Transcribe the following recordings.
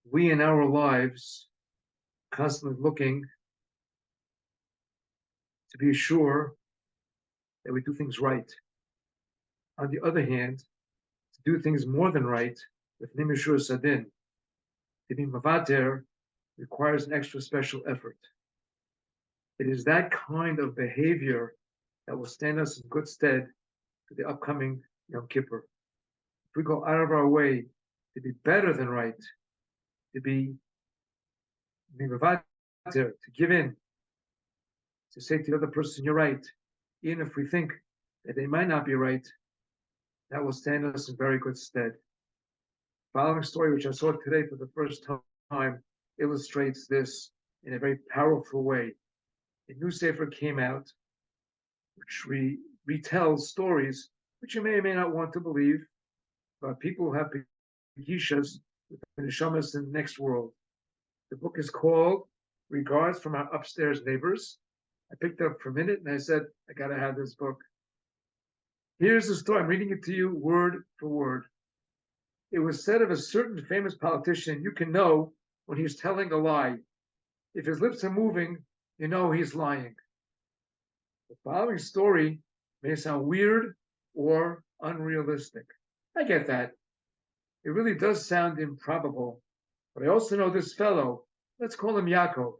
We in our lives constantly looking to be sure that we do things right. On the other hand, to do things more than right with Nimishur Sadin, to be Mavater requires an extra special effort. It is that kind of behavior that will stand us in good stead for the upcoming Yom Kippur. If we go out of our way to be better than right, to be Mavater, to give in, to say to the other person, you're right, even if we think that they might not be right, that will stand us in very good stead. The following story, which I saw today for the first time, illustrates this in a very powerful way. A new sefer came out, which retells stories which you may or may not want to believe, about people who have pegishas with the neshamas in the next world. The book is called Regards from Our Upstairs Neighbors. I picked it up for a minute and I said, I got to have this book. Here's the story. I'm reading it to you word for word. It was said of a certain famous politician, you can know when he's telling a lie. If his lips are moving, you know he's lying. The following story may sound weird or unrealistic. I get that. It really does sound improbable. But I also know this fellow, let's call him Yaakov.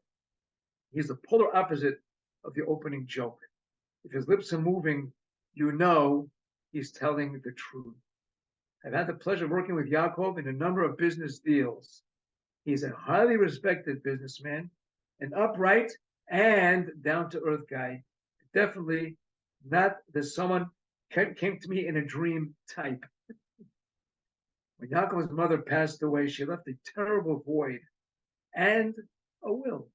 He's the polar opposite of the opening joke. If his lips are moving, you know he's telling the truth. I've had the pleasure of working with Yaakov in a number of business deals. He's a highly respected businessman, an upright and down-to-earth guy. Definitely not the someone came to me in a dream type. When Yaakov's mother passed away, she left a terrible void and a will.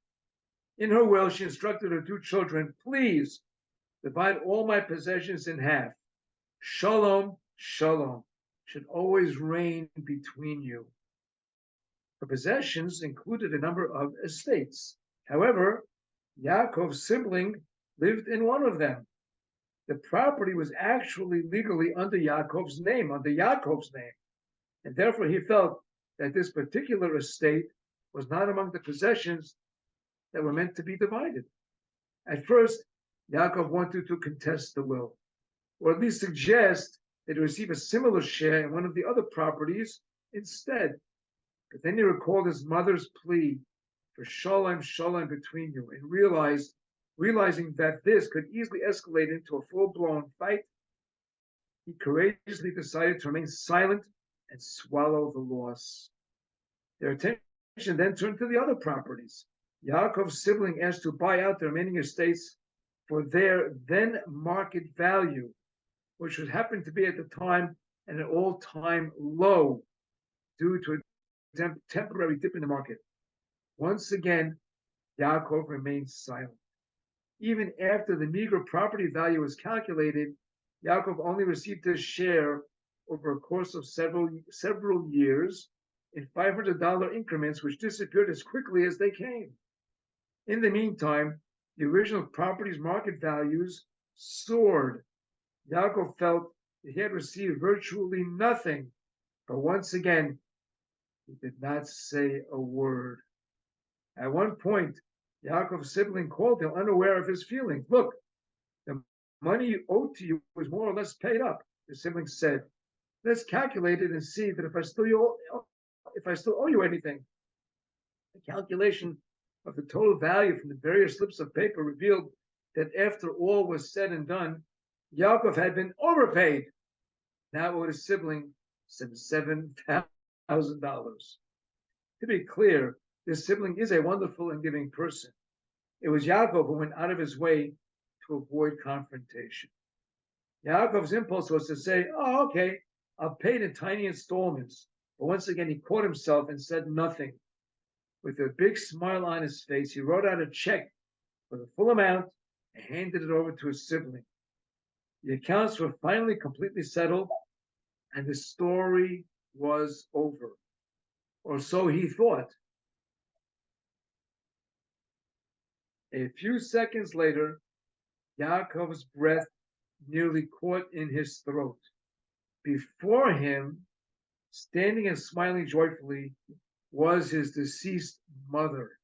In her will, she instructed her two children, please divide all my possessions in half. Shalom, shalom should always reign between you. Her possessions included a number of estates. However, Yaakov's sibling lived in one of them. The property was actually legally under Yaakov's name, and therefore he felt that this particular estate was not among the possessions that were meant to be divided. At first, Yaakov wanted to contest the will, or at least suggest that he receive a similar share in one of the other properties instead. But then he recalled his mother's plea for shalom, shalom between you, and realizing that this could easily escalate into a full-blown fight, he courageously decided to remain silent and swallow the loss. Their attention then turned to the other properties. Yaakov's sibling asked to buy out the remaining estates for their then market value, which would happen to be at the time at an all-time low due to a temporary dip in the market. Once again, Yaakov remained silent. Even after the meager property value was calculated, Yaakov only received his share over a course of several years in $500 increments, which disappeared as quickly as they came. In the meantime, the original property's market values soared. Yaakov felt that he had received virtually nothing, but once again, he did not say a word. At one point, Yaakov's sibling called him, unaware of his feelings. Look, the money you owed to you was more or less paid up, the sibling said. Let's calculate it and see that if I still owe you anything. The calculation of the total value from the various slips of paper revealed that after all was said and done, Yaakov had been overpaid. Now owed his sibling some $7,000. To be clear, this sibling is a wonderful and giving person. It was Yaakov who went out of his way to avoid confrontation. Yaakov's impulse was to say, oh, okay, I'll pay it in tiny installments. But once again, he caught himself and said nothing. With a big smile on his face, he wrote out a check for the full amount and handed it over to his sibling. The accounts were finally completely settled, and the story was over. Or so he thought. A few seconds later, Yaakov's breath nearly caught in his throat. Before him, standing and smiling joyfully, was his deceased mother.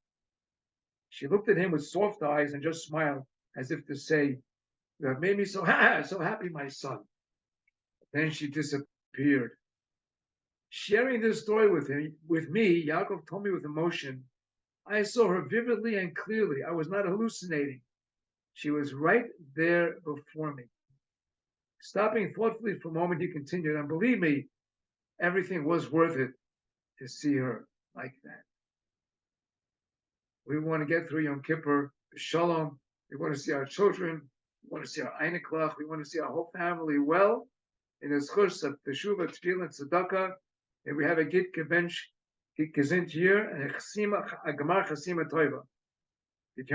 She looked at him with soft eyes and just smiled, as if to say, "You have made me so so happy, my son." Then she disappeared. Sharing this story with me, Yaakov told me with emotion, I saw her vividly and clearly. I was not hallucinating. She was right there before me. Stopping thoughtfully for a moment, he continued, and believe me, everything was worth it to see her like that. We want to get through Yom Kippur, Shalom. We want to see our children. We want to see our Eineklach. We want to see our whole family well in his chus of Teshuvah, Tefillah, Tzedakah. And we have a git gebench, git gezinnt here, and a gemar chasima toiva. Git